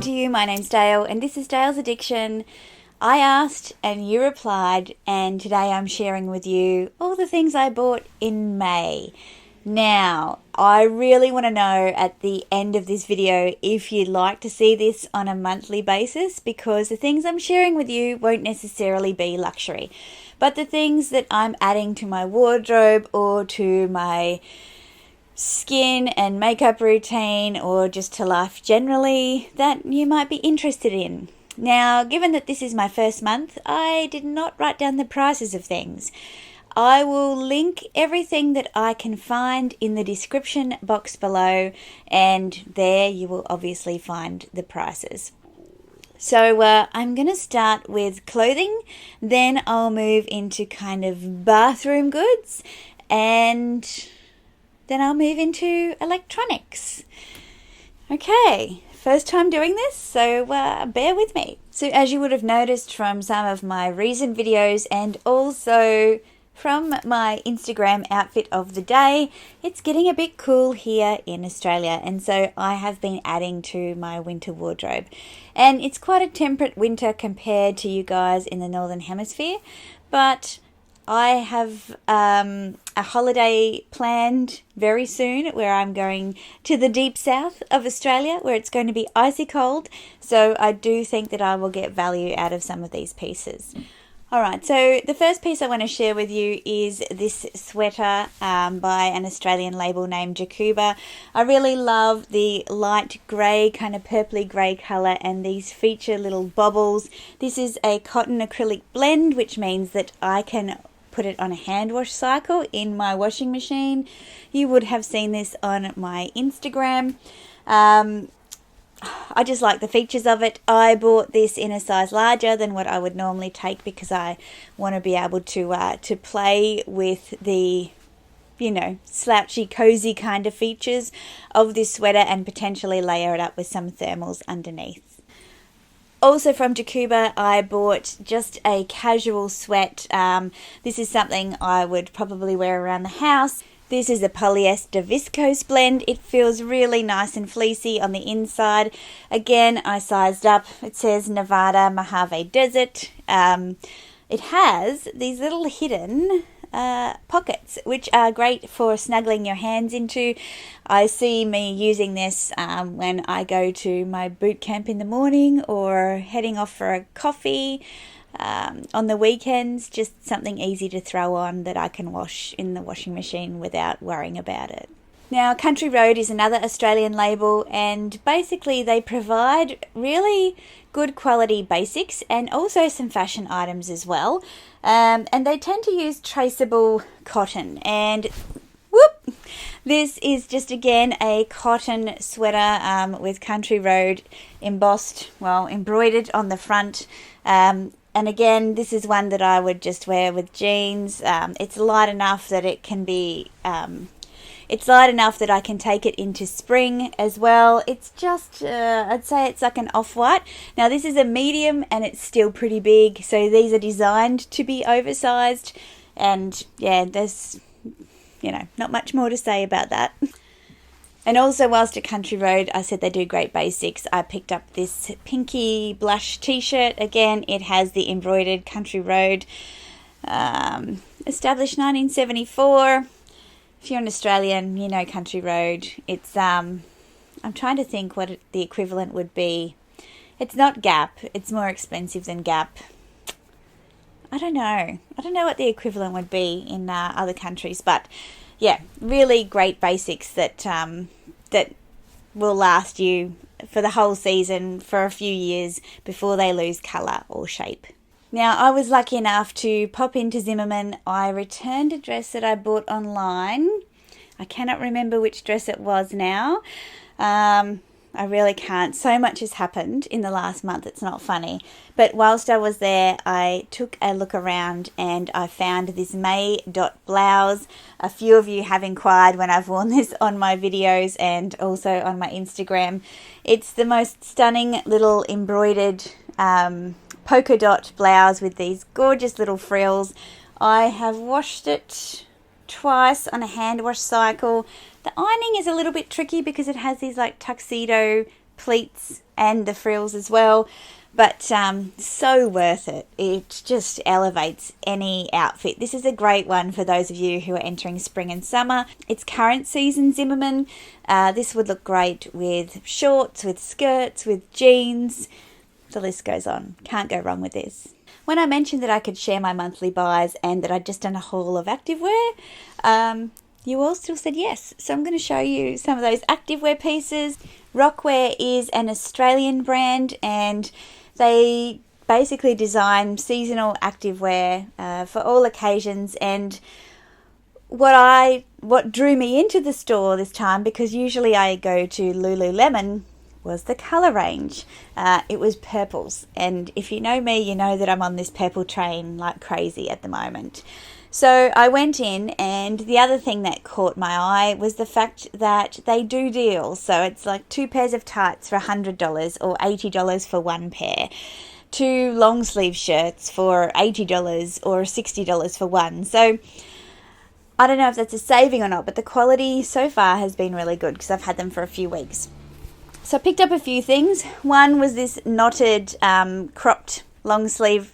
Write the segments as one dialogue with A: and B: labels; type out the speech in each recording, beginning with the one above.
A: to you. My name's Dale and this is Dale's Addiction. I asked and you replied, and today I'm sharing with you all the things I bought in May. Now, I really want to know at the end of this video if you'd like to see this on a monthly basis, because the things I'm sharing with you won't necessarily be luxury, but the things that I'm adding to my wardrobe or to my skin and makeup routine or just to life generally that you might be interested in. Now, given that this is my first month, I did not write down the prices of things. I will link everything that I can find in the description box below, and there you will obviously find the prices. So I'm going to start with clothing, then I'll move into kind of bathroom goods, and then I'll move into electronics. Okay, first time doing this, so bear with me. So as you would have noticed from some of my recent videos and also from my Instagram outfit of the day, it's getting a bit cool here in Australia, and so I have been adding to my winter wardrobe. And it's quite a temperate winter compared to you guys in the Northern Hemisphere, but I have a holiday planned very soon where I'm going to the deep south of Australia where it's going to be icy cold, so I do think that I will get value out of some of these pieces. Alright, so the first piece I want to share with you is this sweater by an Australian label named Decjuba. I really love the light grey, kind of purpley grey colour, and these feature little bobbles. This is a cotton acrylic blend, which means that I can put it on a hand wash cycle in my washing machine. You would have seen this on my Instagram. I just like the features of it. I bought this in a size larger than what I would normally take because I want to be able to play with the, you know, slouchy, cozy kind of features of this sweater and potentially layer it up with some thermals underneath. Also from Decjuba, I bought just a casual sweat. This is something I would probably wear around the house. This is a polyester viscose blend. It feels really nice and fleecy on the inside. Again, I sized up. It says Nevada Mojave Desert. It has these little hidden pockets, which are great for snuggling your hands into. I see me using this when I go to my boot camp in the morning or heading off for a coffee. On the weekends, just something easy to throw on that I can wash in the washing machine without worrying about it. Now, Country Road is another Australian label, and basically they provide really good quality basics and also some fashion items as well. And they tend to use traceable cotton, and whoop! This is just again a cotton sweater with Country Road embossed, well, embroidered on the front. And again, this is one that I would just wear with jeans. It's light enough that it can be, it's light enough that I can take it into spring as well. It's just, I'd say it's like an off-white. Now this is a medium and it's still pretty big. So these are designed to be oversized. And yeah, there's, you know, not much more to say about that. And also, whilst at Country Road, I said they do great basics, I picked up this pinky blush t-shirt. Again, it has the embroidered Country Road, established 1974. If you're an Australian, you know Country Road. It's, I'm trying to think what the equivalent would be. It's not Gap. It's more expensive than Gap. I don't know. I don't know what the equivalent would be in other countries, but yeah, really great basics that that will last you for the whole season, for a few years before they lose colour or shape. Now, I was lucky enough to pop into Zimmermann. I returned a dress that I bought online. I cannot remember which dress it was now. I really can't. So much has happened in the last month, it's not funny. But whilst I was there, I took a look around and I found this Mae Dot Blouse. A few of you have inquired when I've worn this on my videos and also on my Instagram. It's the most stunning little embroidered polka dot blouse with these gorgeous little frills. I have washed it twice on a hand wash cycle. The ironing is a little bit tricky because it has these like tuxedo pleats and the frills as well. But so worth it. It just elevates any outfit. This is a great one for those of you who are entering spring and summer. It's current season Zimmermann. This would look great with shorts, with skirts, with jeans. The list goes on. Can't go wrong with this. When I mentioned that I could share my monthly buys and that I'd just done a haul of activewear, you all still said yes. So I'm going to show you some of those activewear pieces. Rockwear is an Australian brand, and they basically design seasonal activewear for all occasions. And what drew me into the store this time, because usually I go to Lululemon, was the colour range. It was purples, and if you know me, you know that I'm on this purple train like crazy at the moment. So I went in, and the other thing that caught my eye was the fact that they do deals. So it's like 2 pairs of tights for $100 or $80 for 1 pair. 2 long sleeve shirts for $80 or $60 for 1. So I don't know if that's a saving or not, but the quality so far has been really good because I've had them for a few weeks. So I picked up a few things. One was this knotted cropped long sleeve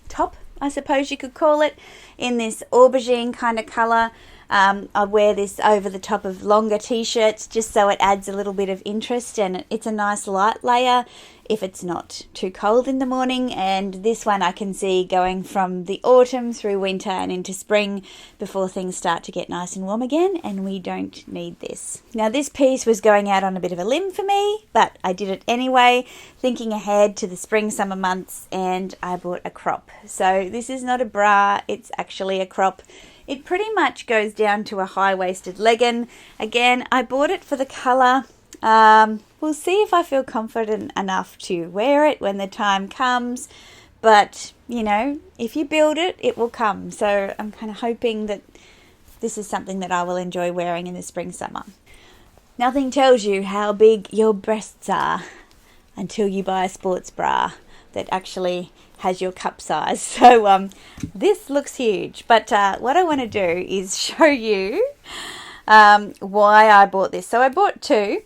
A: top, I suppose you could call it, in this aubergine kind of colour. I wear this over the top of longer t-shirts just so it adds a little bit of interest, and it's a nice light layer if it's not too cold in the morning. And this one I can see going from the autumn through winter and into spring before things start to get nice and warm again, and we don't need this. Now this piece was going out on a bit of a limb for me, but I did it anyway, thinking ahead to the spring summer months, and I bought a crop. So this is not a bra, it's actually a crop. It pretty much goes down to a high-waisted legging. Again, I bought it for the colour. We'll see if I feel confident enough to wear it when the time comes. But, you know, if you build it, it will come. So I'm kind of hoping that this is something that I will enjoy wearing in the spring, summer. Nothing tells you how big your breasts are until you buy a sports bra that actually has your cup size. So this looks huge, but what I want to do is show you why I bought this. So I bought 2.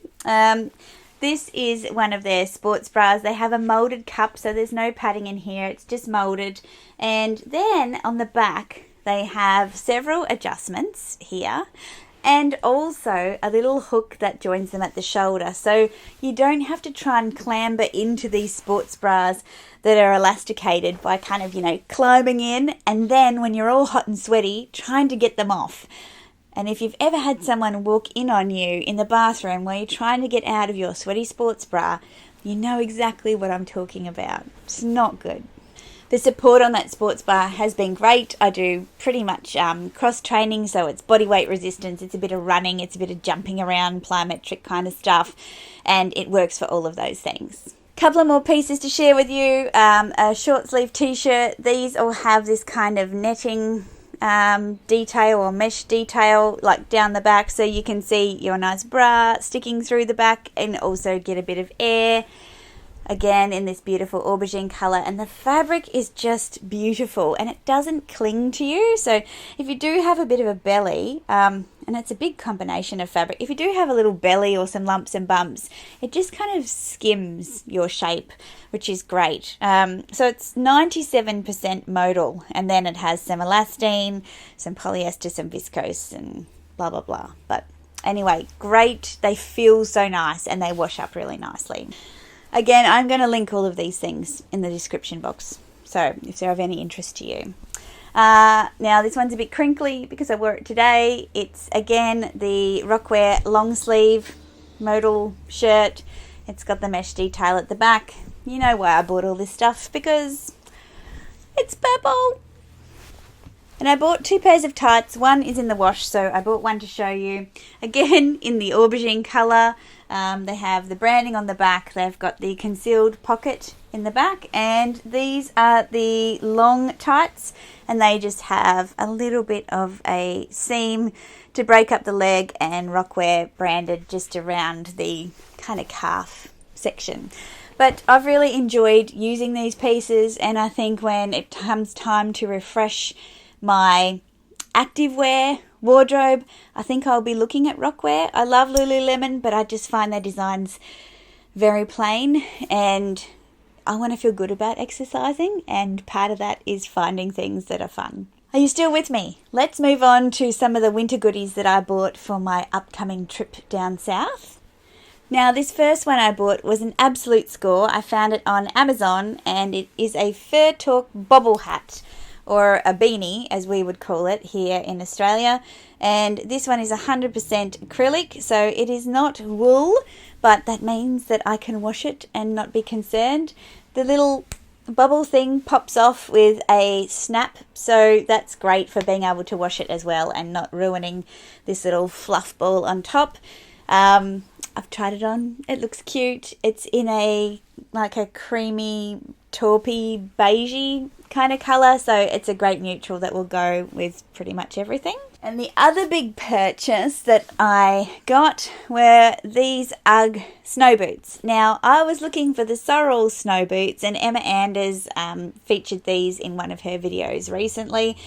A: This is one of their sports bras. They have a moulded cup, so there's no padding in here, it's just moulded. And then on the back they have several adjustments here, and also a little hook that joins them at the shoulder. So you don't have to try and clamber into these sports bras that are elasticated by kind of, you know, climbing in, and then when you're all hot and sweaty, trying to get them off. And if you've ever had someone walk in on you in the bathroom while you're trying to get out of your sweaty sports bra, you know exactly what I'm talking about. It's not good. The support on that sports bra has been great. I do pretty much cross training, so it's body weight resistance, it's a bit of running, it's a bit of jumping around, plyometric kind of stuff, and it works for all of those things. Couple of more pieces to share with you. A short sleeve t-shirt. These all have this kind of netting detail or mesh detail like down the back, so you can see your nice bra sticking through the back and also get a bit of air. Again, in this beautiful aubergine colour, and the fabric is just beautiful and it doesn't cling to you. So if you do have a bit of a belly, and it's a big combination of fabric, if you do have a little belly or some lumps and bumps, it just kind of skims your shape, which is great. So it's 97% modal, and then it has some elastane, some polyester, some viscose, and blah blah blah. But anyway, great. They feel so nice and they wash up really nicely. Again, I'm going to link all of these things in the description box, so if they're of any interest to you. Now, this one's a bit crinkly because I wore it today. It's, again, the Rockwear long sleeve modal shirt. It's got the mesh detail at the back. You know why I bought all this stuff, because it's purple. And I bought 2 pairs of tights. One is in the wash, so I bought one to show you. Again, in the aubergine colour. They have the branding on the back. They've got the concealed pocket in the back, and these are the long tights, and they just have a little bit of a seam to break up the leg, and Rockwear branded just around the kind of calf section. But I've really enjoyed using these pieces, and I think when it comes time to refresh my activewear Wardrobe, I think I'll be looking at Rockwear. I love Lululemon, but I just find their designs very plain, and I want to feel good about exercising, and part of that is finding things that are fun. Are you still with me? Let's move on to some of the winter goodies that I bought for my upcoming trip down south. Now, this first one I bought was an absolute score. I found it on Amazon, and it is a Furtalk bobble hat, or a beanie, as we would call it here in Australia. And this one is 100% acrylic, so it is not wool, but that means that I can wash it and not be concerned. The little bubble thing pops off with a snap, so that's great for being able to wash it as well and not ruining this little fluff ball on top. I've tried it on. It looks cute. It's in a creamy taupey beigey kind of colour, so it's a great neutral that will go with pretty much everything. And the other big purchase that I got were these UGG snow boots. Now, I was looking for the sorrel snow boots, and Emma Anders featured these in one of her videos recently,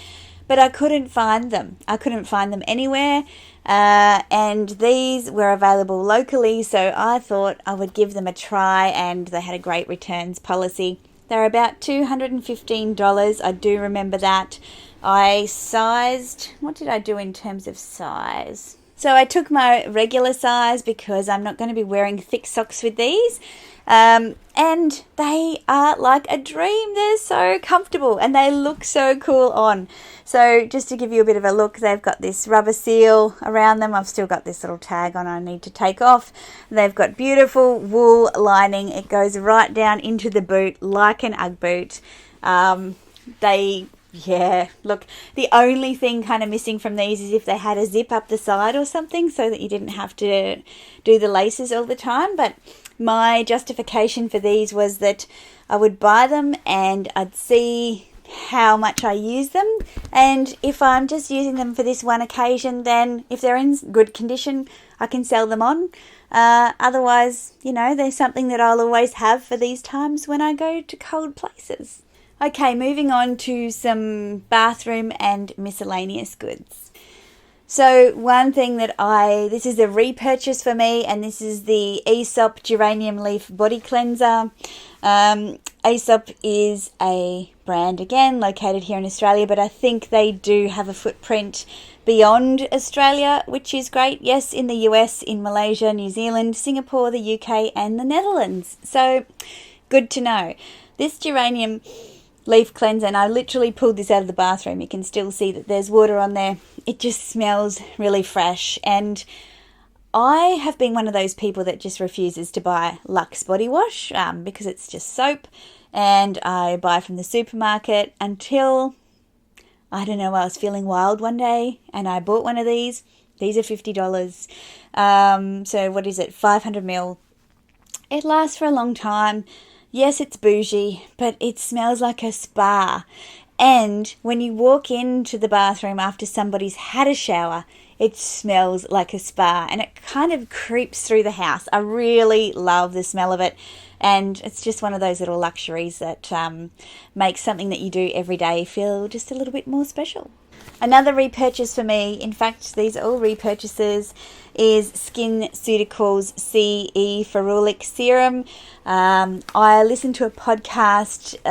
A: but I couldn't find them. I couldn't find them anywhere, and these were available locally, so I thought I would give them a try, and they had a great returns policy. They're about $215. I do remember that. I sized, what did I do in terms of size? So I took my regular size because I'm not going to be wearing thick socks with these. And they are like a dream. They're so comfortable and they look so cool on. So just to give you a bit of a look, they've got this rubber seal around them. I've still got this little tag on I need to take off. They've got beautiful wool lining. It goes right down into the boot like an UGG boot. Look, the only thing kind of missing from these is if they had a zip up the side or something so that you didn't have to do the laces all the time. But my justification for these was that I would buy them and I'd see how much I use them, and if I'm just using them for this one occasion, then if they're in good condition I can sell them on. Otherwise, they're something that I'll always have for these times when I go to cold places. Okay, moving on to some bathroom and miscellaneous goods. So one thing this is a repurchase for me, and this is the Aesop Geranium Leaf Body Cleanser. Aesop is a brand, again, located here in Australia, but I think they do have a footprint beyond Australia, which is great. Yes, in the US, in Malaysia, New Zealand, Singapore, the UK, and the Netherlands. So good to know. This Geranium Leaf Cleanser, and I literally pulled this out of the bathroom. You can still see that there's water on there. It just smells really fresh, and I have been one of those people that just refuses to buy Lux body wash because it's just soap, and I buy from the supermarket until, I don't know, I was feeling wild one day and I bought one of these. These are $50. So what is it, 500 ml. It lasts for a long time. Yes, it's bougie, but it smells like a spa. And when you walk into the bathroom after somebody's had a shower, it smells like a spa, and it kind of creeps through the house. I really love the smell of it, and it's just one of those little luxuries that makes something that you do every day feel just a little bit more special. Another repurchase for me, in fact, these are all repurchases, is Skinceuticals CE Ferulic Serum. I listened to a podcast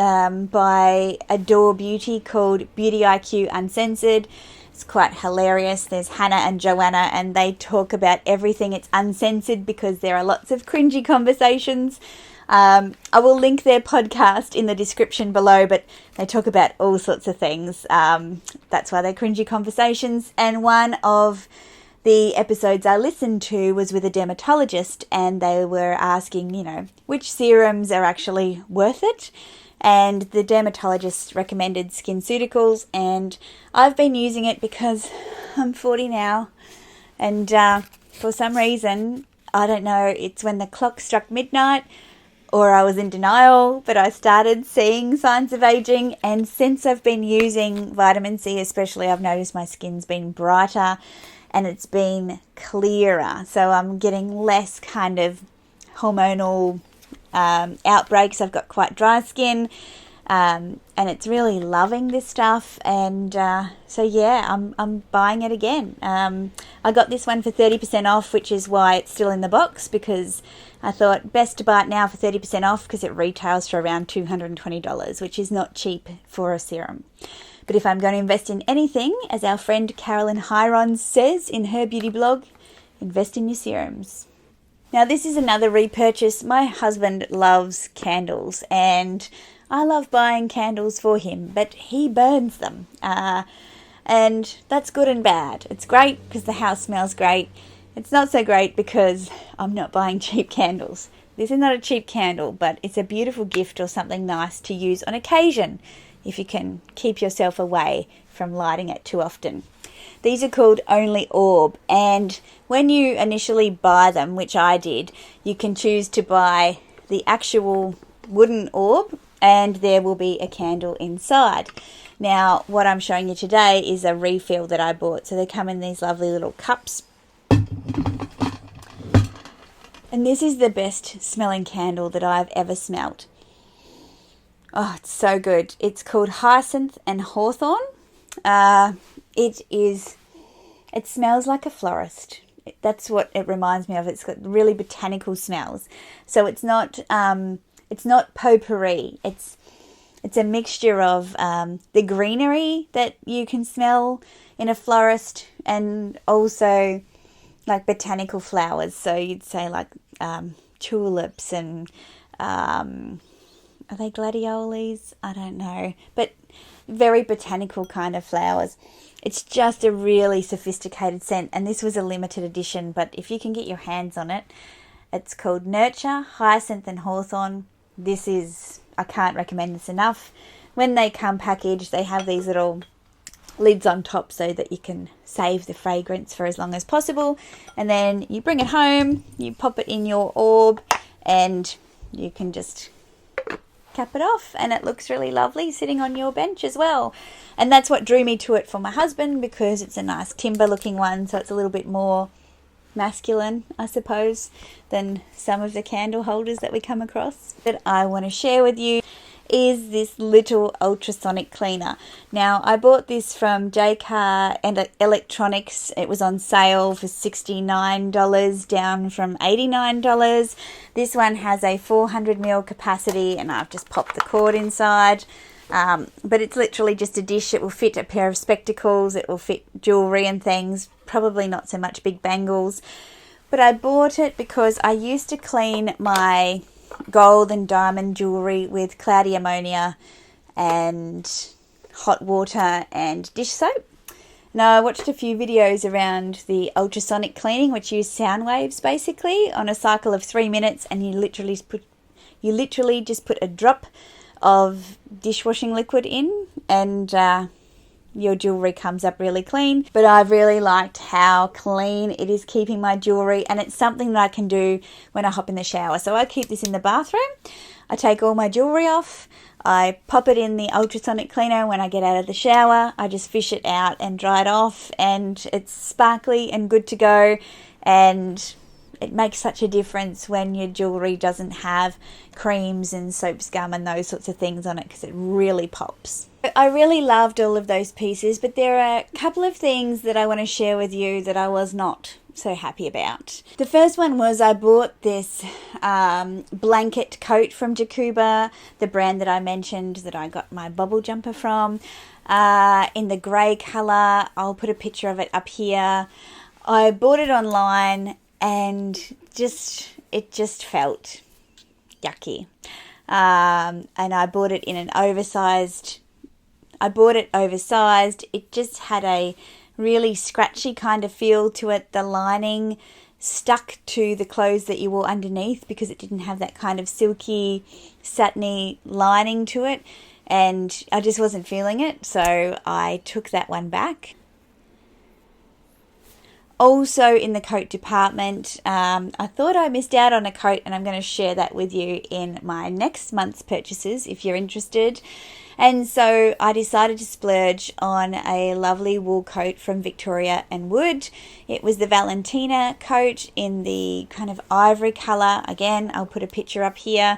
A: by Adore Beauty called Beauty IQ Uncensored. It's quite hilarious. There's Hannah and Joanna, and they talk about everything. It's uncensored because there are lots of cringy conversations. I will link their podcast in the description below, but they talk about all sorts of things. That's why they're cringy conversations. And one of the episodes I listened to was with a dermatologist, and they were asking, which serums are actually worth it. And the dermatologist recommended Skinceuticals, and I've been using it because I'm 40 now, and for some reason, I don't know, it's when the clock struck midnight, or I was in denial, but I started seeing signs of aging, and since I've been using vitamin C especially, I've noticed my skin's been brighter and it's been clearer, so I'm getting less kind of hormonal outbreaks. I've got quite dry skin, and it's really loving this stuff, and so yeah, I'm buying it again. I got this one for 30% off, which is why it's still in the box, because I thought best to buy it now for 30% off, because it retails for around $220, which is not cheap for a serum. But if I'm going to invest in anything, as our friend Carolyn Hirons says in her beauty blog, invest in your serums. Now this is another repurchase. My husband loves candles, and I love buying candles for him, but he burns them. And that's good and bad. It's great because the house smells great. It's not so great because I'm not buying cheap candles. This is not a cheap candle, but it's a beautiful gift or something nice to use on occasion if you can keep yourself away from lighting it too often. These are called Only Orb, and when you initially buy them, which I did, you can choose to buy the actual wooden orb, and there will be a candle inside. Now, what I'm showing you today is a refill that I bought. So they come in these lovely little cups. And this is the best smelling candle that I've ever smelt. Oh, it's so good. It's called Hyacinth and Hawthorn. It smells like a florist. That's what it reminds me of. It's got really botanical smells. So it's not potpourri. It's a mixture of the greenery that you can smell in a florist, and also like botanical flowers. So you'd say like tulips and are they gladioles? I don't know, but very botanical kind of flowers. It's just a really sophisticated scent, and this was a limited edition, but if you can get your hands on it, it's called Nurture, Hyacinth and Hawthorn. I can't recommend this enough. When they come packaged, they have these little lids on top so that you can save the fragrance for as long as possible, and then you bring it home, you pop it in your orb, and you can just cap it off, and it looks really lovely sitting on your bench as well. And that's what drew me to it for my husband, because it's a nice timber looking one, so it's a little bit more masculine, I suppose, than some of the candle holders that we come across. That I want to share with you is this little ultrasonic cleaner. Now, I bought this from J-Car and Electronics. It was on sale for $69, down from $89. This one has a 400ml capacity, and I've just popped the cord inside. But it's literally just a dish. It will fit a pair of spectacles, it will fit jewellery and things, probably not so much big bangles. But I bought it because I used to clean my gold and diamond jewellery with cloudy ammonia and hot water and dish soap. Now, I watched a few videos around the ultrasonic cleaning, which use sound waves basically on a cycle of 3 minutes, and you literally just put a drop of dishwashing liquid in, and your jewellery comes up really clean. But I've really liked how clean it is keeping my jewellery, and it's something that I can do when I hop in the shower. So I keep this in the bathroom. I take all my jewellery off, I pop it in the ultrasonic cleaner when I get out of the shower. I just fish it out and dry it off, and it's sparkly and good to go. And it makes such a difference when your jewellery doesn't have creams and soap scum and those sorts of things on it, because it really pops. I really loved all of those pieces, but there are a couple of things that I want to share with you that I was not so happy about. The first one was I bought this blanket coat from Decjuba, the brand that I mentioned that I got my bubble jumper from, in the grey colour. I'll put a picture of it up here. I bought it online, and it just felt yucky. And I bought it in an oversized. I bought it oversized. It just had a really scratchy kind of feel to it. The lining stuck to the clothes that you wore underneath because it didn't have that kind of silky, satiny lining to it. And I just wasn't feeling it, so I took that one back. Also in the coat department, I thought I missed out on a coat, and I'm going to share that with you in my next month's purchases if you're interested. And so I decided to splurge on a lovely wool coat from Victoria and Wood. It was the Valentina coat in the kind of ivory colour. Again, I'll put a picture up here.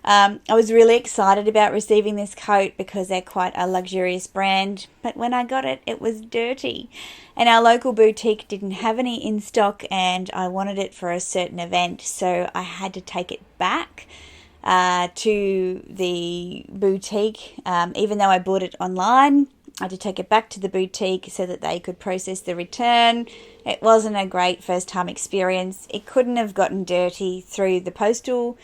A: I was really excited about receiving this coat because they're quite a luxurious brand, but when I got it, it was dirty. And our local boutique didn't have any in stock, and I wanted it for a certain event, so I had to take it back to the boutique. Even though I bought it online, I had to take it back to the boutique so that they could process the return. It wasn't a great first time experience. It couldn't have gotten dirty through the postal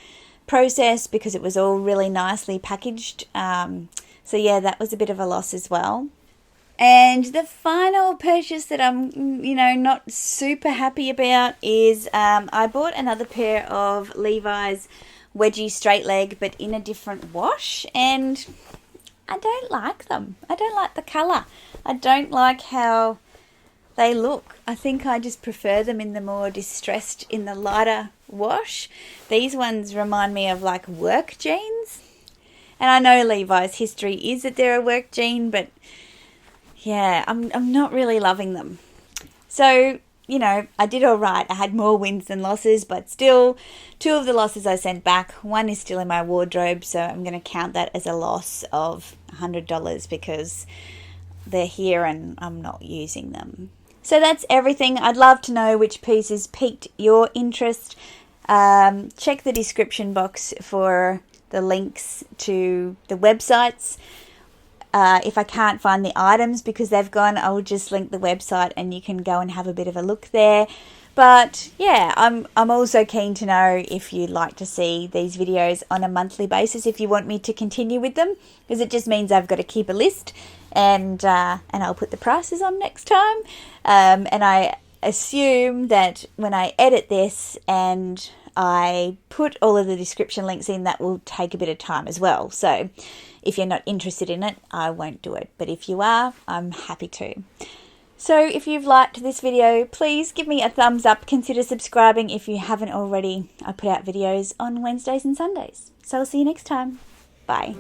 A: process because it was all really nicely packaged. So yeah, that was a bit of a loss as well. And the final purchase that I'm, not super happy about is I bought another pair of Levi's wedgie straight leg, but in a different wash, and I don't like them. I don't like the colour. I don't like how they look. I think I just prefer them in the more distressed, in the lighter wash. These ones remind me of like work jeans. And I know Levi's history is that they're a work jean, but yeah, I'm not really loving them. So, I did all right. I had more wins than losses, but still, 2 of the losses I sent back. 1 is still in my wardrobe, so I'm going to count that as a loss of $100 because they're here and I'm not using them. So that's everything. I'd love to know which pieces piqued your interest. Check the description box for the links to the websites. If I can't find the items because they've gone, I'll just link the website and you can go and have a bit of a look there. But yeah, I'm also keen to know if you'd like to see these videos on a monthly basis, if you want me to continue with them, because it just means I've got to keep a list, and I'll put the prices on next time. And I assume that when I edit this and I put all of the description links in, that will take a bit of time as well. So if you're not interested in it, I won't do it. But if you are, I'm happy to. So if you've liked this video, please give me a thumbs up. Consider subscribing if you haven't already. I put out videos on Wednesdays and Sundays. So I'll see you next time. Bye.